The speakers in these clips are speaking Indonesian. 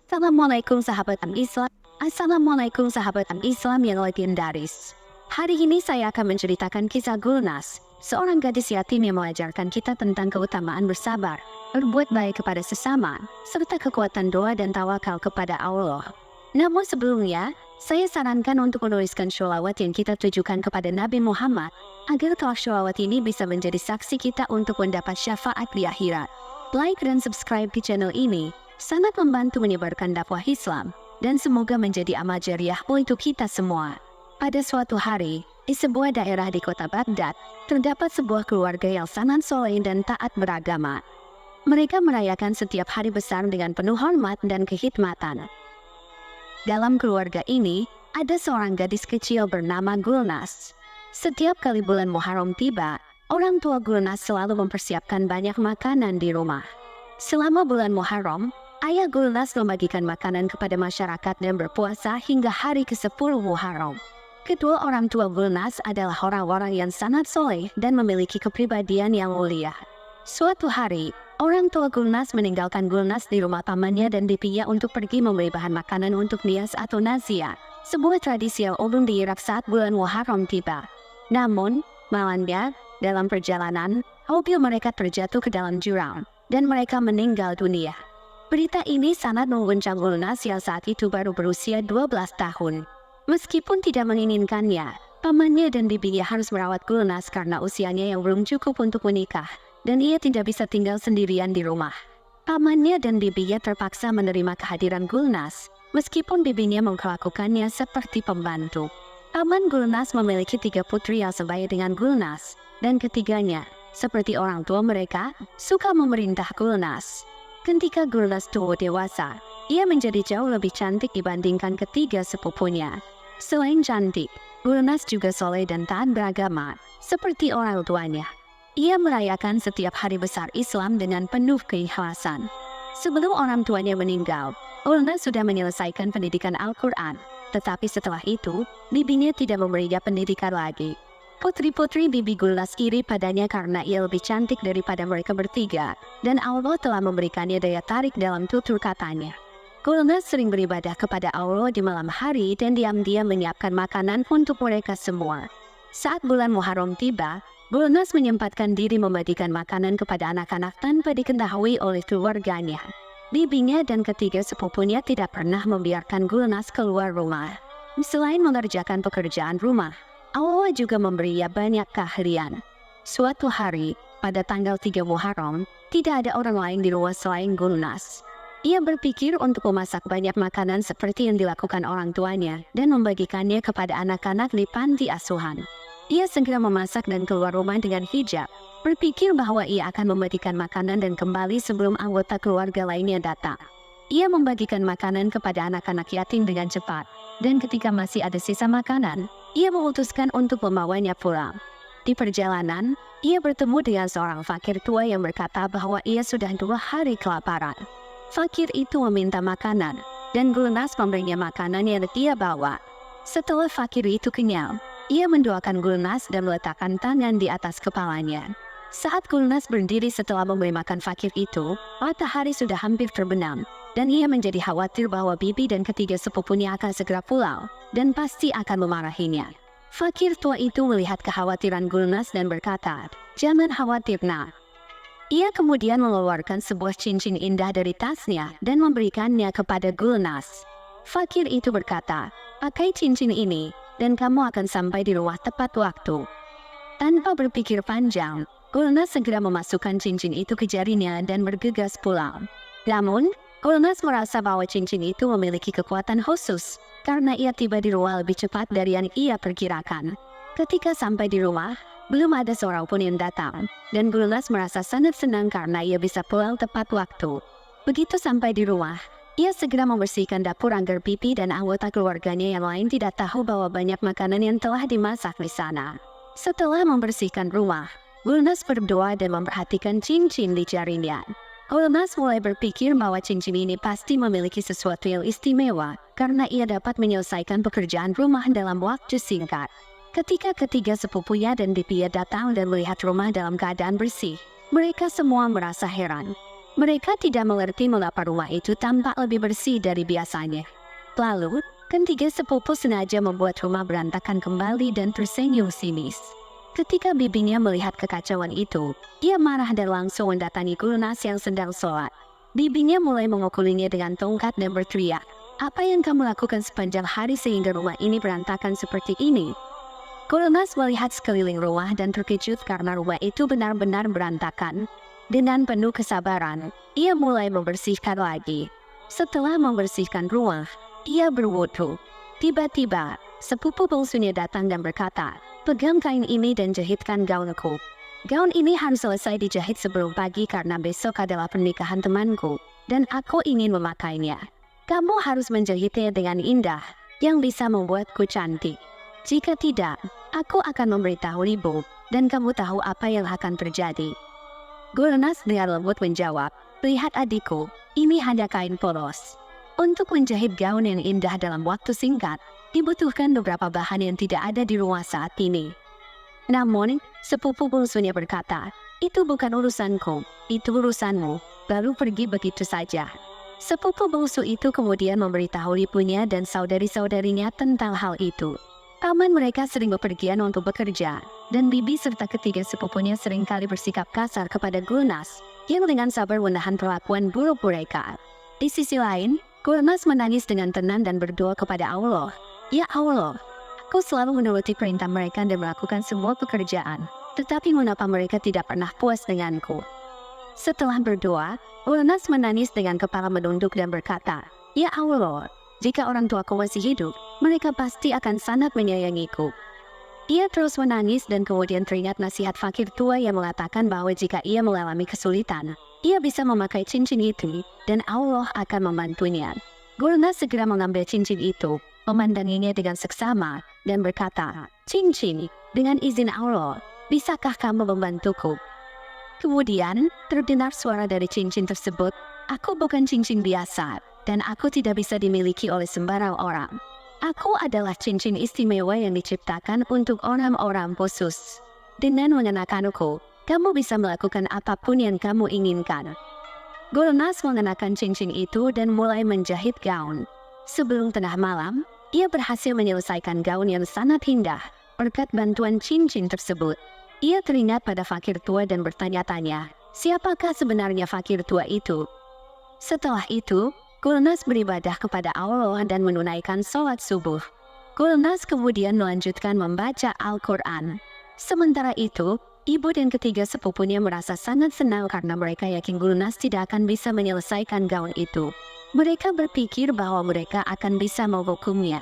Assalamualaikum sahabat Islam yang legendaris. Hari ini saya akan menceritakan kisah Gulnas, seorang gadis yatim yang mengajarkan kita tentang keutamaan bersabar, berbuat baik kepada sesama, serta kekuatan doa dan tawakal kepada Allah. Namun sebelumnya, saya sarankan untuk menuliskan sholawat yang kita tujukan kepada Nabi Muhammad, agar kelak sholawat ini bisa menjadi saksi kita untuk mendapat syafaat di akhirat. Like dan subscribe di channel ini sangat membantu menyebarkan dakwah Islam dan semoga menjadi amal jariah untuk kita semua. Pada suatu hari, di sebuah daerah di kota Baghdad, terdapat sebuah keluarga yang sangat soleh dan taat beragama. Mereka merayakan setiap hari besar dengan penuh hormat dan kekhidmatan. Dalam keluarga ini, ada seorang gadis kecil bernama Gulnas. Setiap kali bulan Muharram tiba, orang tua Gulnas selalu mempersiapkan banyak makanan di rumah. Selama bulan Muharram, ayah Gulnas membagikan makanan kepada masyarakat dan berpuasa hingga hari ke-10 Muharram. Kedua orang tua Gulnas adalah orang-orang yang sangat soleh dan memiliki kepribadian yang mulia. Suatu hari, orang tua Gulnas meninggalkan Gulnas di rumah pamannya dan bibinya untuk pergi membeli bahan makanan untuk nias atau nazia, sebuah tradisi yang umum di Irak saat bulan Muharram tiba. Namun, malamnya, dalam perjalanan, mobil mereka terjatuh ke dalam jurang, dan mereka meninggal dunia. Berita ini sangat mengguncang Gulnas yang saat itu baru berusia 12 tahun. Meskipun tidak menginginkannya, pamannya dan bibinya harus merawat Gulnas karena usianya yang belum cukup untuk menikah, dan ia tidak bisa tinggal sendirian di rumah. Pamannya dan bibinya terpaksa menerima kehadiran Gulnas, meskipun bibinya memperlakukannya seperti pembantu. Paman Gulnas memiliki 3 putri yang sebaya dengan Gulnas, dan ketiganya, seperti orang tua mereka, suka memerintah Gulnas. Ketika Gulnas tumbuh dewasa, ia menjadi jauh lebih cantik dibandingkan ketiga sepupunya. Selain cantik, Gulnas juga soleh dan taat beragama, seperti orang tuanya. Ia merayakan setiap hari besar Islam dengan penuh keikhlasan. Sebelum orang tuanya meninggal, Gulnas sudah menyelesaikan pendidikan Al-Quran. Tetapi setelah itu, bibinya tidak memberinya pendidikan lagi. Putri-putri bibi Gulnas iri padanya karena ia lebih cantik daripada mereka bertiga, dan Allah telah memberikannya daya tarik dalam tutur katanya. Gulnas sering beribadah kepada Allah di malam hari dan diam-diam menyiapkan makanan untuk mereka semua. Saat bulan Muharram tiba, Gulnas menyempatkan diri membagikan makanan kepada anak-anak tanpa diketahui oleh keluarganya. Bibinya dan ketiga sepupunya tidak pernah membiarkan Gulnas keluar rumah. Selain mengerjakan pekerjaan rumah, Allah juga memberinya banyak keahlian. Suatu hari, pada tanggal 3 Muharram, tidak ada orang lain di rumah selain Gulnas. Ia berpikir untuk memasak banyak makanan seperti yang dilakukan orang tuanya dan membagikannya kepada anak-anak di panti asuhan. Ia segera memasak dan keluar rumah dengan hijab, berpikir bahwa ia akan membagikan makanan dan kembali sebelum anggota keluarga lainnya datang. Ia membagikan makanan kepada anak-anak yatim dengan cepat, dan ketika masih ada sisa makanan, ia memutuskan untuk membawanya pulang. Di perjalanan, ia bertemu dengan seorang fakir tua yang berkata bahwa ia sudah 2 hari kelaparan. Fakir itu meminta makanan, dan Gulnas memberinya makanan yang dia bawa. Setelah fakir itu kenyang, ia mendoakan Gulnas dan meletakkan tangan di atas kepalanya. Saat Gulnas berdiri setelah memberi makan fakir itu, matahari sudah hampir terbenam, dan ia menjadi khawatir bahwa bibi dan ketiga sepupunya akan segera pulang, dan pasti akan memarahinya. Fakir tua itu melihat kekhawatiran Gulnas dan berkata, "Jangan khawatir, nak." Ia kemudian mengeluarkan sebuah cincin indah dari tasnya dan memberikannya kepada Gulnas. Fakir itu berkata, "Pakai cincin ini, dan kamu akan sampai di rumah tepat waktu." Tanpa berpikir panjang, Gulnas segera memasukkan cincin itu ke jarinya dan bergegas pulang. Namun, Gulnas merasa bahwa cincin itu memiliki kekuatan khusus, karena ia tiba di rumah lebih cepat dari yang ia perkirakan. Ketika sampai di rumah, belum ada seorang pun yang datang, dan Gulnas merasa sangat senang karena ia bisa pulang tepat waktu. Begitu sampai di rumah, ia segera membersihkan dapur agar bibi dan anggota keluarganya yang lain tidak tahu bahwa banyak makanan yang telah dimasak di sana. Setelah membersihkan rumah, Gulnas berdoa dan memperhatikan cincin di jarinya. Gulnas mulai berpikir bahwa cincin ini pasti memiliki sesuatu yang istimewa karena ia dapat menyelesaikan pekerjaan rumah dalam waktu singkat. Ketika ketiga sepupunya dan bibinya datang dan melihat rumah dalam keadaan bersih, mereka semua merasa heran. Mereka tidak mengerti mengapa rumah itu tampak lebih bersih dari biasanya. Lalu, ketiga sepupu sengaja membuat rumah berantakan kembali dan tersenyum sinis. Ketika bibinya melihat kekacauan itu, ia marah dan langsung mendatangi Gulnas yang sedang sholat. Bibinya mulai memukulinya dengan tongkat dan berteriak, "Apa yang kamu lakukan sepanjang hari sehingga rumah ini berantakan seperti ini?" Gulnas melihat sekeliling rumah dan terkejut karena rumah itu benar-benar berantakan. Dengan penuh kesabaran, ia mulai membersihkan lagi. Setelah membersihkan rumah, ia berwudu. Tiba-tiba, sepupu bungsunya datang dan berkata, "Pegang kain ini dan jahitkan gaunku. Gaun ini harus selesai dijahit sebelum pagi karena besok adalah pernikahan temanku, dan aku ingin memakainya. Kamu harus menjahitnya dengan indah, yang bisa membuatku cantik. Jika tidak, aku akan memberitahu ibu, dan kamu tahu apa yang akan terjadi." Gulnas dengan lembut menjawab, "Lihat adikku, ini hanya kain polos. Untuk menjahit gaun yang indah dalam waktu singkat, dibutuhkan beberapa bahan yang tidak ada di rumah saat ini." Namun, sepupu bungsunya berkata, "Itu bukan urusanku, itu urusanmu, lalu pergi begitu saja." Sepupu bungsu itu kemudian memberitahu ibunya dan saudari-saudarinya tentang hal itu. Paman mereka sering bepergian untuk bekerja, dan bibi serta ketiga sepupunya seringkali bersikap kasar kepada Gulnas, yang dengan sabar menahan perlakuan buruk mereka. Di sisi lain, Gulnas menangis dengan tenang dan berdoa kepada Allah, "Ya Allah, aku selalu menuruti perintah mereka dan melakukan semua pekerjaan, tetapi mengapa mereka tidak pernah puas denganku?" Setelah berdoa, Gulnas menangis dengan kepala menunduk dan berkata, "Ya Allah, jika orang tuaku masih hidup, mereka pasti akan sangat menyayangiku." Ia terus menangis dan kemudian teringat nasihat fakir tua yang mengatakan bahwa jika ia mengalami kesulitan, ia bisa memakai cincin itu dan Allah akan membantunya. Gulnas segera mengambil cincin itu, memandanginya dengan seksama, dan berkata, "Cincin, dengan izin Allah, bisakah kamu membantuku?" Kemudian, terdengar suara dari cincin tersebut, "Aku bukan cincin biasa, dan aku tidak bisa dimiliki oleh sembarang orang. Aku adalah cincin istimewa yang diciptakan untuk orang-orang khusus. Dengan mengenakanku, kamu bisa melakukan apapun yang kamu inginkan." Gulnas mengenakan cincin itu dan mulai menjahit gaun. Sebelum tengah malam, ia berhasil menyelesaikan gaun yang sangat indah berkat bantuan cincin tersebut. Ia teringat pada fakir tua dan bertanya-tanya, siapakah sebenarnya fakir tua itu? Setelah itu, Gulnas beribadah kepada Allah dan menunaikan sholat subuh. Gulnas kemudian melanjutkan membaca Al-Quran. Sementara itu, ibu dan ketiga sepupunya merasa sangat senang karena mereka yakin Gulnas tidak akan bisa menyelesaikan gaun itu. Mereka berpikir bahwa mereka akan bisa menghukumnya.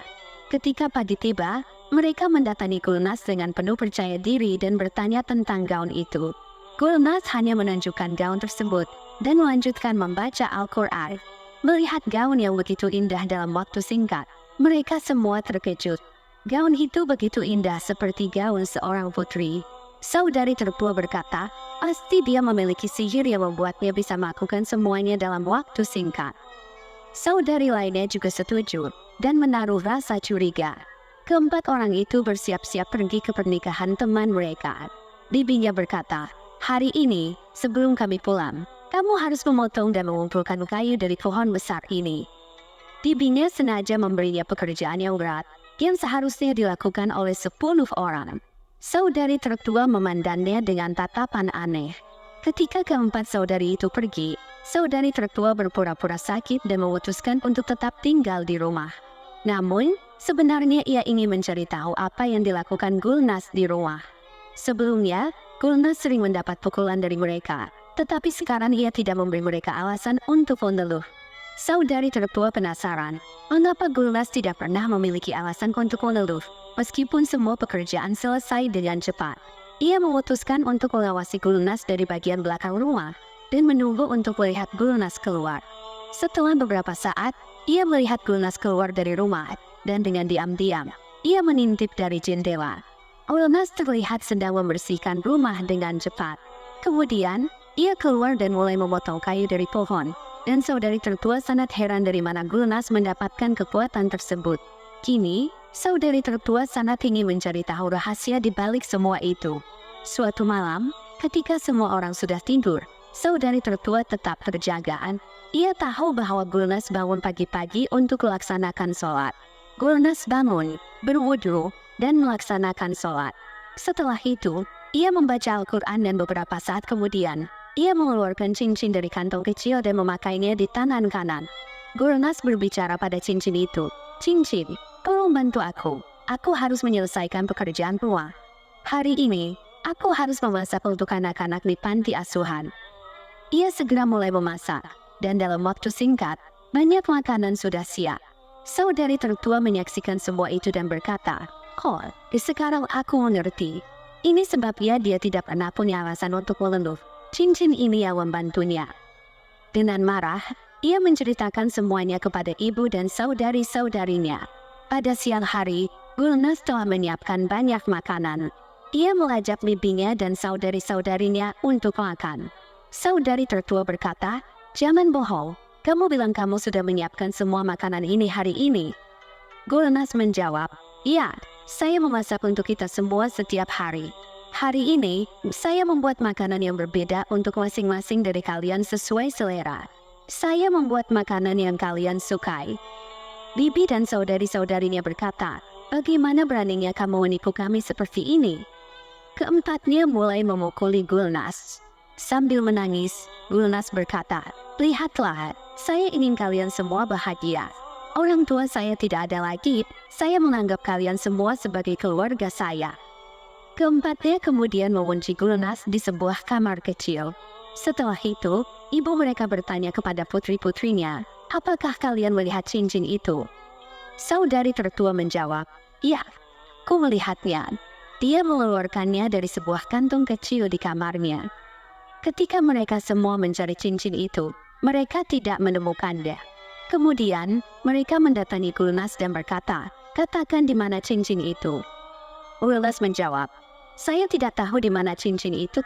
Ketika pagi tiba, mereka mendatangi Gulnas dengan penuh percaya diri dan bertanya tentang gaun itu. Gulnas hanya menunjukkan gaun tersebut dan melanjutkan membaca Al-Quran. Melihat gaun yang begitu indah dalam waktu singkat, mereka semua terkejut. Gaun itu begitu indah seperti gaun seorang putri. Saudari tertua berkata, "Pasti dia memiliki sihir yang membuatnya bisa melakukan semuanya dalam waktu singkat." Saudari lainnya juga setuju dan menaruh rasa curiga. Keempat orang itu bersiap-siap pergi ke pernikahan teman mereka. Bibinya berkata, "Hari ini, sebelum kami pulang, kamu harus memotong dan mengumpulkan kayu dari pohon besar ini." Bibinya sengaja memberinya pekerjaan yang berat, yang seharusnya dilakukan oleh 10 orang. Saudari tertua memandangnya dengan tatapan aneh. Ketika keempat saudari itu pergi, saudari tertua berpura-pura sakit dan memutuskan untuk tetap tinggal di rumah. Namun, sebenarnya ia ingin mencari tahu apa yang dilakukan Gulnas di rumah. Sebelumnya, Gulnas sering mendapat pukulan dari mereka, tetapi sekarang ia tidak memberi mereka alasan untuk mengeluh. Saudari tertua penasaran, mengapa Gulnas tidak pernah memiliki alasan untuk mengeluh, meskipun semua pekerjaan selesai dengan cepat. Ia memutuskan untuk mengawasi Gulnas dari bagian belakang rumah, dan menunggu untuk melihat Gulnas keluar. Setelah beberapa saat, ia melihat Gulnas keluar dari rumah, dan dengan diam-diam, ia mengintip dari jendela. Gulnas terlihat sedang membersihkan rumah dengan cepat. Kemudian, ia keluar dan mulai memotong kayu dari pohon, dan saudari tertua sangat heran dari mana Gulnas mendapatkan kekuatan tersebut. Kini, saudari tertua sangat ingin mencari tahu rahasia di balik semua itu. Suatu malam, ketika semua orang sudah tidur, Saudari tertua tetap terjaga. Ia tahu bahwa Gulnas bangun pagi-pagi untuk melaksanakan sholat. Gulnas bangun, berwudu, dan melaksanakan sholat. Setelah itu, ia membaca Al-Quran dan beberapa saat kemudian, ia mengeluarkan cincin dari kantong kecil dan memakainya di tangan kanan. Gulnas berbicara pada cincin itu, "Cincin, tolong bantu aku. Aku harus menyelesaikan pekerjaan rumah. Hari ini, aku harus memasak untuk anak-anak di panti asuhan." Ia segera mulai memasak, dan dalam waktu singkat, banyak makanan sudah siap. Saudari tertua menyaksikan semua itu dan berkata, "Oh, sekarang aku mengerti. Ini sebabnya dia tidak pernah punya alasan untuk mengeluh. Cincin ini yang membantunya." Dengan marah, ia menceritakan semuanya kepada ibu dan saudari-saudarinya. Pada siang hari, Gulnas telah menyiapkan banyak makanan. Ia mengajak bibinya dan saudari-saudarinya untuk makan. Saudari tertua berkata, "Jangan bohong, kamu bilang kamu sudah menyiapkan semua makanan ini hari ini." Gulnas menjawab, "Ya, saya memasak untuk kita semua setiap hari. Hari ini, saya membuat makanan yang berbeda untuk masing-masing dari kalian sesuai selera. Saya membuat makanan yang kalian sukai." Bibi dan saudari-saudarinya berkata, "Bagaimana beraninya kamu menipu kami seperti ini?" Keempatnya mulai memukuli Gulnas. Sambil menangis, Gulnas berkata, "Lihatlah, saya ingin kalian semua bahagia. Orang tua saya tidak ada lagi, saya menganggap kalian semua sebagai keluarga saya." Keempatnya kemudian mengunci Gulnas di sebuah kamar kecil. Setelah itu, ibu mereka bertanya kepada putri-putrinya, "Apakah kalian melihat cincin itu?" Saudari tertua menjawab, "Ya, aku melihatnya." Dia mengeluarkannya dari sebuah kantong kecil di kamarnya. Ketika mereka semua mencari cincin itu, mereka tidak menemukannya. Kemudian, mereka mendatangi Gulnas dan berkata, "Katakan di mana cincin itu." Gulnas menjawab, "Saya tidak tahu di mana cincin itu."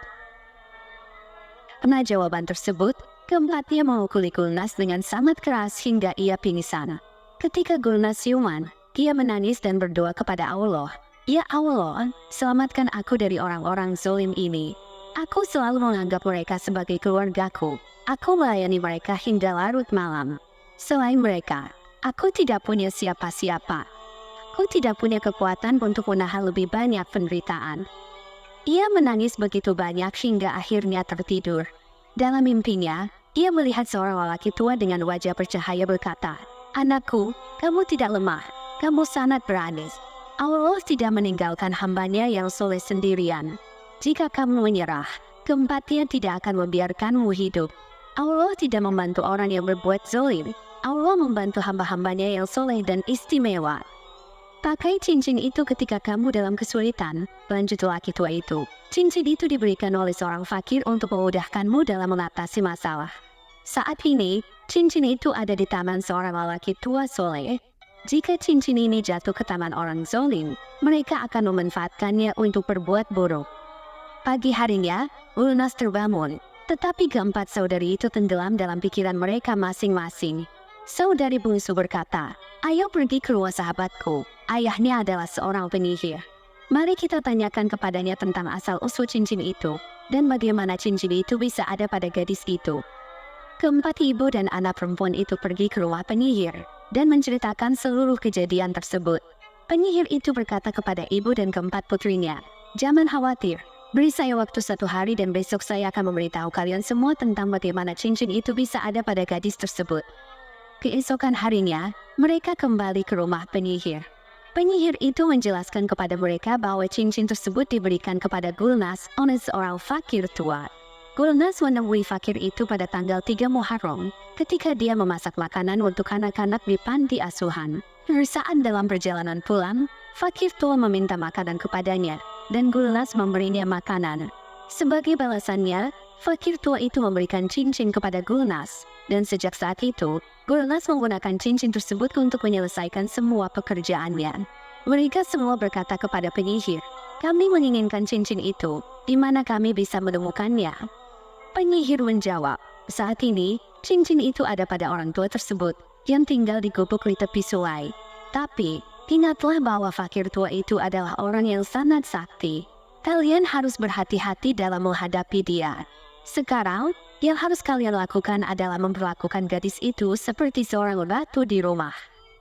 Karena jawaban tersebut, keempatnya memukuli Gulnas dengan sangat keras hingga ia pingsan. Ketika Gulnas siuman, dia menangis dan berdoa kepada Allah, "Ya Allah, selamatkan aku dari orang-orang zalim ini. Aku selalu menganggap mereka sebagai keluargaku. Aku melayani mereka hingga larut malam. Selain mereka, aku tidak punya siapa-siapa. Aku tidak punya kekuatan untuk menahan lebih banyak penderitaan." Ia menangis begitu banyak hingga akhirnya tertidur. Dalam mimpinya, ia melihat seorang lelaki tua dengan wajah bercahaya berkata, "Anakku, kamu tidak lemah. Kamu sangat berani. Allah tidak meninggalkan hambanya yang soleh sendirian. Jika kamu menyerah, keempatnya tidak akan membiarkanmu hidup. Allah tidak membantu orang yang berbuat zalim. Allah membantu hamba-hambanya yang soleh dan istimewa. Pakai cincin itu ketika kamu dalam kesulitan," lanjut lelaki tua itu. "Cincin itu diberikan oleh seorang fakir untuk memudahkanmu dalam mengatasi masalah. Saat ini, cincin itu ada di tangan seorang lelaki tua soleh. Jika cincin ini jatuh ke tangan orang zalim, mereka akan memanfaatkannya untuk berbuat buruk." Pagi harinya, Gulnas terbangun, tetapi keempat saudari itu tenggelam dalam pikiran mereka masing-masing. Saudari bungsu berkata, "Ayo pergi ke rumah sahabatku. Ayahnya adalah seorang penyihir. Mari kita tanyakan kepadanya tentang asal-usul cincin itu, dan bagaimana cincin itu bisa ada pada gadis itu." Keempat ibu dan anak perempuan itu pergi ke rumah penyihir, dan menceritakan seluruh kejadian tersebut. Penyihir itu berkata kepada ibu dan keempat putrinya, "Jangan khawatir. Beri saya waktu 1 hari dan besok saya akan memberitahu kalian semua tentang bagaimana cincin itu bisa ada pada gadis tersebut." Keesokan harinya, mereka kembali ke rumah penyihir. Penyihir itu menjelaskan kepada mereka bahwa cincin tersebut diberikan kepada Gulnas oleh seorang fakir tua. Gulnas menemui fakir itu pada tanggal 3 Muharram, ketika dia memasak makanan untuk anak-anak di panti asuhan. Saat dalam perjalanan pulang, fakir tua meminta makanan kepadanya, dan Gulnas memberinya makanan. Sebagai balasannya, fakir tua itu memberikan cincin kepada Gulnas, dan sejak saat itu, Gulnas menggunakan cincin tersebut untuk menyelesaikan semua pekerjaannya. Mereka semua berkata kepada penyihir, "Kami menginginkan cincin itu, di mana kami bisa menemukannya?" Penyihir menjawab, "Saat ini, cincin itu ada pada orang tua tersebut, yang tinggal di gubuk di tepi sungai. Tapi, ingatlah bahwa fakir tua itu adalah orang yang sangat sakti. Kalian harus berhati-hati dalam menghadapi dia. Sekarang, Yang harus kalian lakukan adalah memperlakukan gadis itu seperti seorang ratu di rumah.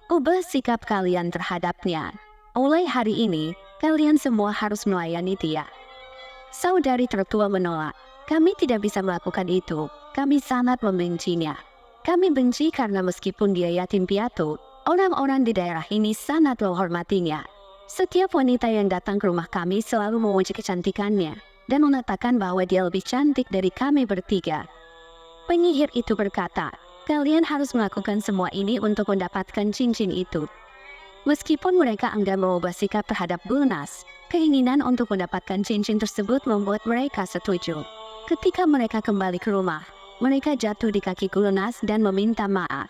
Ubah sikap kalian terhadapnya. Mulai hari ini, kalian semua harus melayani dia." Saudari tertua menolak. "Kami tidak bisa melakukan itu. Kami sangat membencinya. Kami benci karena meskipun dia yatim piatu, orang-orang di daerah ini sangat menghormatinya. Setiap wanita yang datang ke rumah kami selalu memuji kecantikannya dan mengatakan bahwa dia lebih cantik dari kami bertiga." Penyihir itu berkata, "Kalian harus melakukan semua ini untuk mendapatkan cincin itu." Meskipun mereka enggan mengubah sikap terhadap Gulnas, keinginan untuk mendapatkan cincin tersebut membuat mereka setuju. Ketika mereka kembali ke rumah, mereka jatuh di kaki Gulnas dan meminta maaf.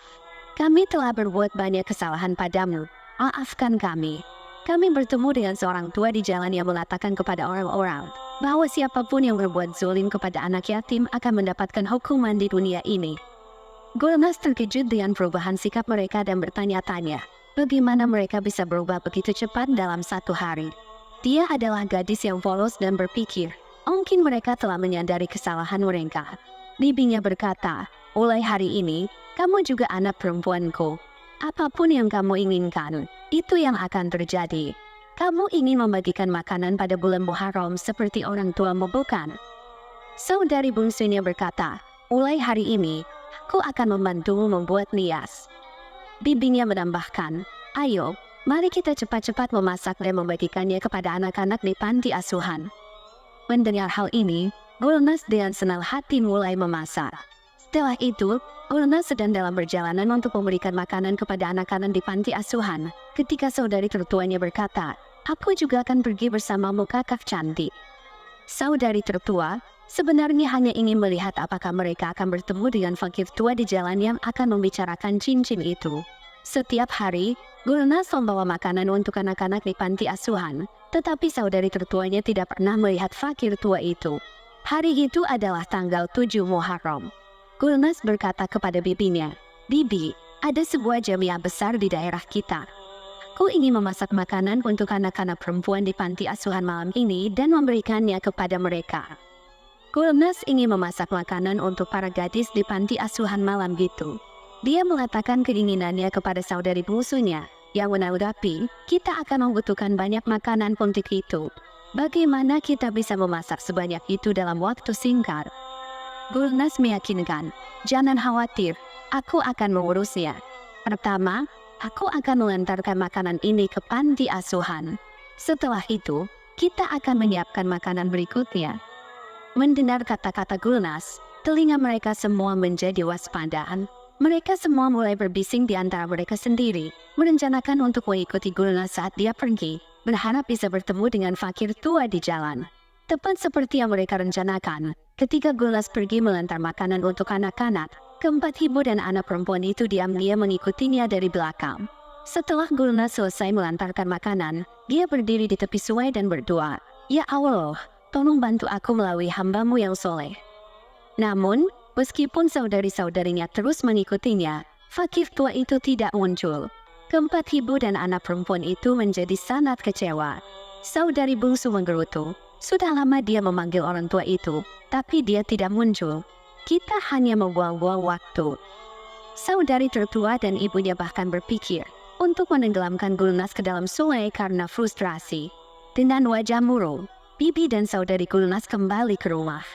"Kami telah berbuat banyak kesalahan padamu. Maafkan kami." Kami bertemu dengan seorang tua di jalan yang mengatakan kepada orang-orang bahwa siapapun yang berbuat zalim kepada anak yatim akan mendapatkan hukuman di dunia ini. Gulnas terkejut dengan perubahan sikap mereka dan bertanya-tanya, bagaimana mereka bisa berubah begitu cepat dalam satu hari. Dia adalah gadis yang polos dan berpikir, mungkin mereka telah menyadari kesalahan mereka. Bibinya berkata, "Mulai hari ini, kamu juga anak perempuanku. Apapun yang kamu inginkan, itu yang akan terjadi. Kamu ingin membagikan makanan pada bulan Muharram seperti orang tuamu, bukan?" Saudari bungsunya berkata, "Mulai hari ini, aku akan membantumu membuat nias." Bibinya menambahkan, "Ayo, mari kita cepat-cepat memasak dan membagikannya kepada anak-anak di panti asuhan." Mendengar hal ini, Gulnas dengan senang hati mulai memasak. Setelah itu, Gulnas sedang dalam perjalanan untuk memberikan makanan kepada anak-anak di panti asuhan. Ketika saudari tertuanya berkata, "Aku juga akan pergi bersamamu, kakak cantik." Saudari tertua sebenarnya hanya ingin melihat apakah mereka akan bertemu dengan fakir tua di jalan yang akan membicarakan cincin itu. Setiap hari, Gulnas membawa makanan untuk anak-anak di panti asuhan, tetapi saudari tertuanya tidak pernah melihat fakir tua itu. Hari itu adalah tanggal 7 Muharram. Gulnas berkata kepada bibinya, "Bibi, ada sebuah jamiah besar di daerah kita. Aku ingin memasak makanan untuk anak-anak perempuan di panti asuhan malam ini dan memberikannya kepada mereka." Gulnas ingin memasak makanan untuk para gadis di panti asuhan malam itu. Dia mengatakan keinginannya kepada saudari bungsunya, yang menanggapi, "Kita akan membutuhkan banyak makanan untuk itu. Bagaimana kita bisa memasak sebanyak itu dalam waktu singkat?" Gulnas meyakinkan, "Jangan khawatir, aku akan mengurusnya. Pertama, aku akan mengantarkan makanan ini ke panti asuhan. Setelah itu, kita akan menyiapkan makanan berikutnya." Mendengar kata-kata Gulnas, telinga mereka semua menjadi waspada. Mereka semua mulai berbising di antara mereka sendiri, merencanakan untuk mengikuti Gulnas saat dia pergi, berharap bisa bertemu dengan fakir tua di jalan. Tepat seperti yang mereka rencanakan, ketika Gulnas pergi mengantar makanan untuk anak-anak, keempat ibu dan anak perempuan itu diam-diam mengikutinya dari belakang. Setelah Gulnas selesai mengantarkan makanan, dia berdiri di tepi sungai dan berdoa, "Ya Allah, tolong bantu aku melalui hamba-Mu yang soleh." Namun, meskipun saudari-saudarinya terus mengikutinya, fakir tua itu tidak muncul. Keempat ibu dan anak perempuan itu menjadi sangat kecewa. Saudari bungsu menggerutu, sudah lama dia memanggil orang tua itu, tapi dia tidak muncul. Kita hanya membuang-buang waktu. Saudari tertua dan ibunya bahkan berpikir untuk menenggelamkan Gulnas ke dalam sungai karena frustrasi. Dengan wajah murung, bibi dan saudari Gulnas kembali ke rumah.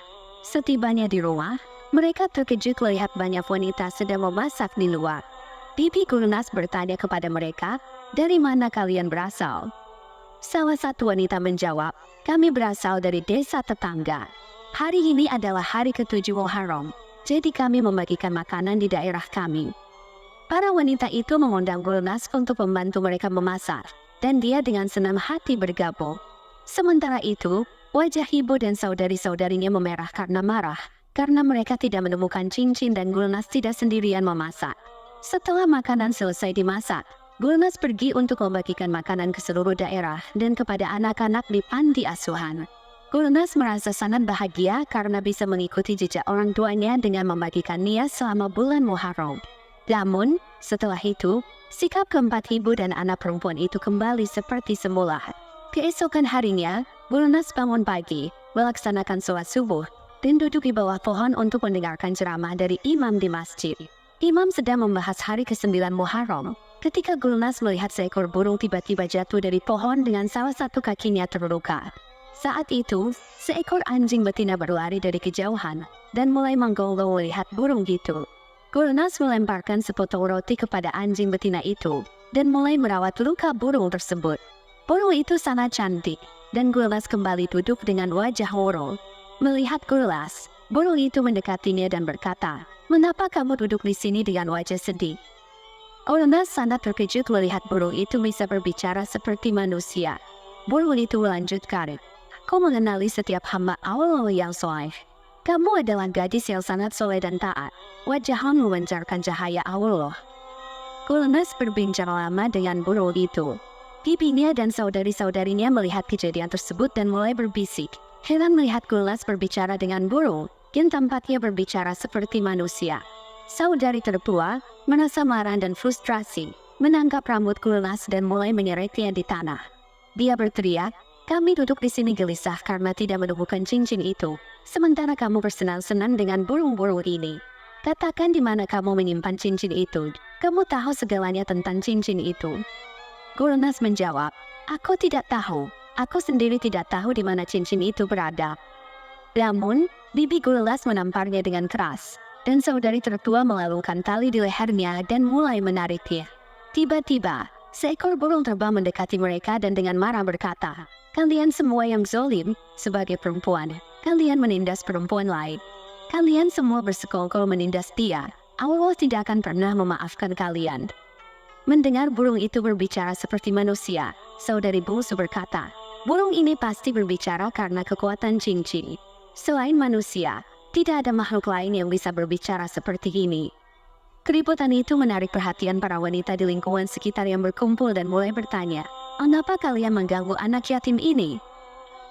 Setibanya di rumah, mereka terkejut melihat banyak wanita sedang memasak di luar. Bibi Gulnas bertanya kepada mereka, "Dari mana kalian berasal?" Salah satu wanita menjawab, "Kami berasal dari desa tetangga. Hari ini adalah hari ke-7 Muharram, jadi kami membagikan makanan di daerah kami." Para wanita itu mengundang Gulnas untuk membantu mereka memasak, dan dia dengan senang hati bergabung. Sementara itu, wajah ibu dan saudari-saudarinya memerah karena marah, karena mereka tidak menemukan cincin dan Gulnas tidak sendirian memasak. Setelah makanan selesai dimasak, Gulnas pergi untuk membagikan makanan ke seluruh daerah dan kepada anak-anak di panti asuhan. Gulnas merasa sangat bahagia karena bisa mengikuti jejak orang tuanya dengan membagikan nias selama bulan Muharram. Namun, setelah itu, sikap keempat ibu dan anak perempuan itu kembali seperti semula. Keesokan harinya, Gulnas bangun pagi, melaksanakan sholat subuh, dan duduk di bawah pohon untuk mendengarkan ceramah dari imam di masjid. Imam sedang membahas hari ke-9 Muharram. Ketika Gulnas melihat seekor burung tiba-tiba jatuh dari pohon dengan salah satu kakinya terluka. Saat itu, seekor anjing betina berlari dari kejauhan dan mulai menggonggong melihat burung itu. Gulnas melemparkan sepotong roti kepada anjing betina itu dan mulai merawat luka burung tersebut. Burung itu sangat cantik dan Gulnas kembali duduk dengan wajah murung. Melihat Gulnas, burung itu mendekatinya dan berkata, "Mengapa kamu duduk di sini dengan wajah sedih?" Gulnas sangat terkejut melihat burung itu bisa berbicara seperti manusia. Burung itu melanjutkan, "Kau mengenali setiap hamba Allah yang soleh. Kamu adalah gadis yang sangat soleh dan taat. Wajahmu memancarkan cahaya Allah." Gulnas berbincang lama dengan burung itu. Bibinya dan saudari-saudarinya melihat kejadian tersebut dan mulai berbisik. Heran melihat Gulnas berbicara dengan burung, yang tampaknya berbicara seperti manusia. Saudari tertua merasa marah dan frustrasi, menangkap rambut Gulnas dan mulai menyeretnya di tanah. Dia berteriak, "Kami duduk di sini gelisah karena tidak menemukan cincin itu, sementara kamu bersenang-senang dengan burung-burung ini. Katakan di mana kamu menyimpan cincin itu. Kamu tahu segalanya tentang cincin itu." Gulnas menjawab, "Aku tidak tahu. Aku sendiri tidak tahu di mana cincin itu berada." Namun, bibi Gulnas menamparnya dengan keras, dan saudari tertua melalungkan tali di lehernya dan mulai menariknya. Tiba-tiba, seekor burung terbang mendekati mereka dan dengan marah berkata, "Kalian semua yang zolim, sebagai perempuan, kalian menindas perempuan lain. Kalian semua bersekongkol menindas dia. Allah tidak akan pernah memaafkan kalian." Mendengar burung itu berbicara seperti manusia, saudari bungsu berkata, "Burung ini pasti berbicara karena kekuatan cincin. Selain manusia, tidak ada makhluk lain yang bisa berbicara seperti ini." Keributan itu menarik perhatian para wanita di lingkungan sekitar yang berkumpul dan mulai bertanya, "Mengapa kalian mengganggu anak yatim ini?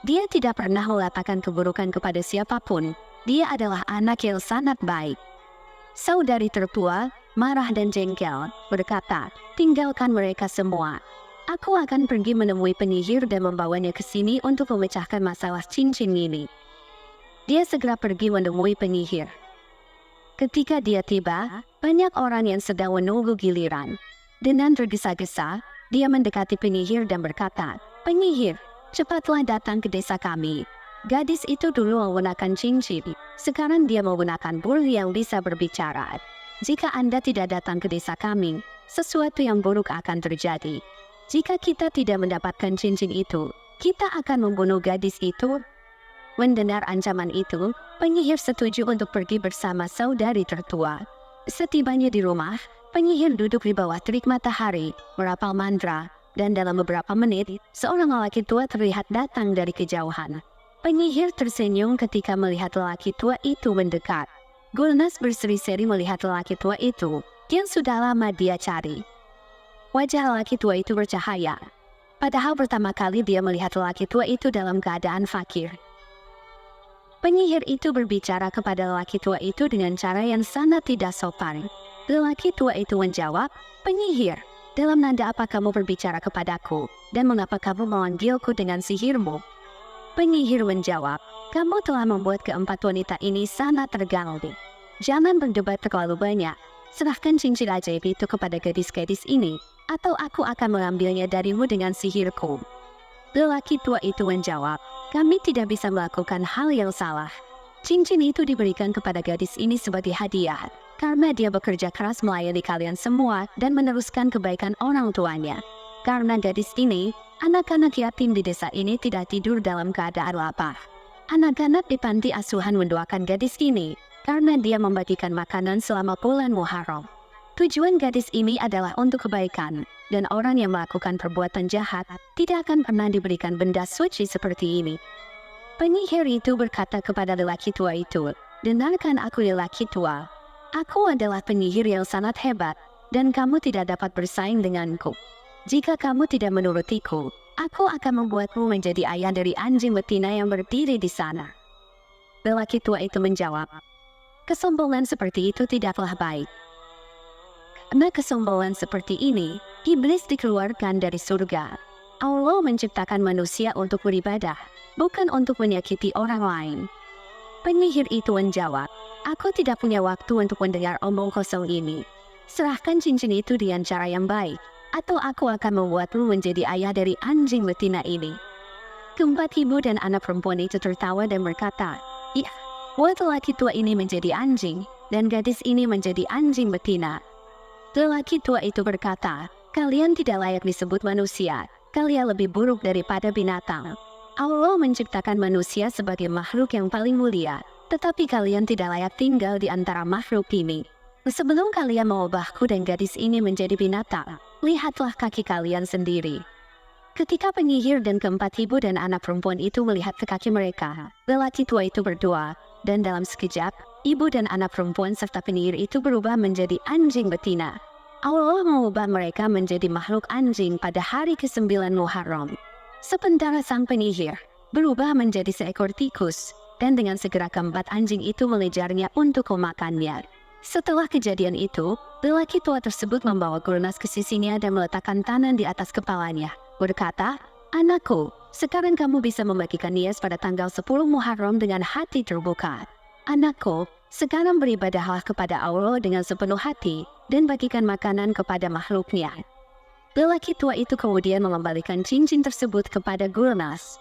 Dia tidak pernah mengatakan keburukan kepada siapapun. Dia adalah anak yang sangat baik." Saudari tertua, marah dan jengkel, berkata, "Tinggalkan mereka semua. Aku akan pergi menemui penyihir dan membawanya ke sini untuk memecahkan masalah cincin ini." Dia segera pergi menemui penyihir. Ketika dia tiba, banyak orang yang sedang menunggu giliran. Dengan tergesa-gesa, dia mendekati penyihir dan berkata, "Penyihir, cepatlah datang ke desa kami. Gadis itu dulu menggunakan cincin, sekarang dia menggunakan burung yang bisa berbicara. Jika Anda tidak datang ke desa kami, sesuatu yang buruk akan terjadi. Jika kita tidak mendapatkan cincin itu, kita akan membunuh gadis itu." Mendengar ancaman itu, penyihir setuju untuk pergi bersama saudari tertua. Setibanya di rumah, penyihir duduk di bawah terik matahari, merapal mantra, dan dalam beberapa menit, seorang lelaki tua terlihat datang dari kejauhan. Penyihir tersenyum ketika melihat lelaki tua itu mendekat. Gulnas berseri-seri melihat lelaki tua itu, yang sudah lama dia cari. Wajah lelaki tua itu bercahaya. Padahal pertama kali dia melihat lelaki tua itu dalam keadaan fakir. Penyihir itu berbicara kepada lelaki tua itu dengan cara yang sangat tidak sopan. Lelaki tua itu menjawab, "Penyihir, dalam nada apa kamu berbicara kepadaku, dan mengapa kamu memanggilku dengan sihirmu?" Penyihir menjawab, "Kamu telah membuat keempat wanita ini sangat terganggu. Jangan berdebat terlalu banyak. Serahkan cincin ajaib itu kepada gadis-gadis ini, atau aku akan mengambilnya darimu dengan sihirku." Lelaki tua itu menjawab, "Kami tidak bisa melakukan hal yang salah. Cincin itu diberikan kepada gadis ini sebagai hadiah, karena dia bekerja keras melayani kalian semua dan meneruskan kebaikan orang tuanya. Karena gadis ini, anak-anak yatim di desa ini tidak tidur dalam keadaan lapar. Anak-anak di panti asuhan mendoakan gadis ini, karena dia membagikan makanan selama bulan Muharram. Tujuan gadis ini adalah untuk kebaikan, dan orang yang melakukan perbuatan jahat tidak akan pernah diberikan benda suci seperti ini." Penyihir itu berkata kepada lelaki tua itu, "Dengarkan aku lelaki tua. Aku adalah penyihir yang sangat hebat, dan kamu tidak dapat bersaing denganku. Jika kamu tidak menurutiku, aku akan membuatmu menjadi ayah dari anjing betina yang berdiri di sana." Lelaki tua itu menjawab, "Kesombongan seperti itu tidaklah baik. Karena kesombongan seperti ini, iblis dikeluarkan dari surga. Allah menciptakan manusia untuk beribadah, bukan untuk menyakiti orang lain." Penyihir itu menjawab, "Aku tidak punya waktu untuk mendengar omong kosong ini. Serahkan cincin itu dengan cara yang baik, atau aku akan membuatmu menjadi ayah dari anjing betina ini." Keempat ibu dan anak perempuan itu tertawa dan berkata, "Iya, buat lelaki tua ini menjadi anjing, dan gadis ini menjadi anjing betina." Lelaki tua itu berkata, "Kalian tidak layak disebut manusia, kalian lebih buruk daripada binatang. Allah menciptakan manusia sebagai makhluk yang paling mulia, tetapi kalian tidak layak tinggal di antara makhluk ini. Sebelum kalian mengubahku dan gadis ini menjadi binatang, lihatlah kaki kalian sendiri." Ketika penyihir dan keempat ibu dan anak perempuan itu melihat ke kaki mereka, lelaki tua itu berdoa, dan dalam sekejap, ibu dan anak perempuan serta penyihir itu berubah menjadi anjing betina. Allah mengubah mereka menjadi makhluk anjing pada hari ke-9 Muharram. Sementara sang penyihir berubah menjadi seekor tikus, dan dengan segera keempat anjing itu mengejarnya untuk memakannya. Setelah kejadian itu, lelaki tua tersebut membawa Gurnas ke sisinya dan meletakkan tangan di atas kepalanya, berkata, "Anakku, sekarang kamu bisa membagikan nias pada tanggal 10 Muharram dengan hati terbuka. Anakku, sekarang beribadahlah kepada Allah dengan sepenuh hati dan bagikan makanan kepada makhluknya." Lelaki tua itu kemudian mengembalikan cincin tersebut kepada Gurnas.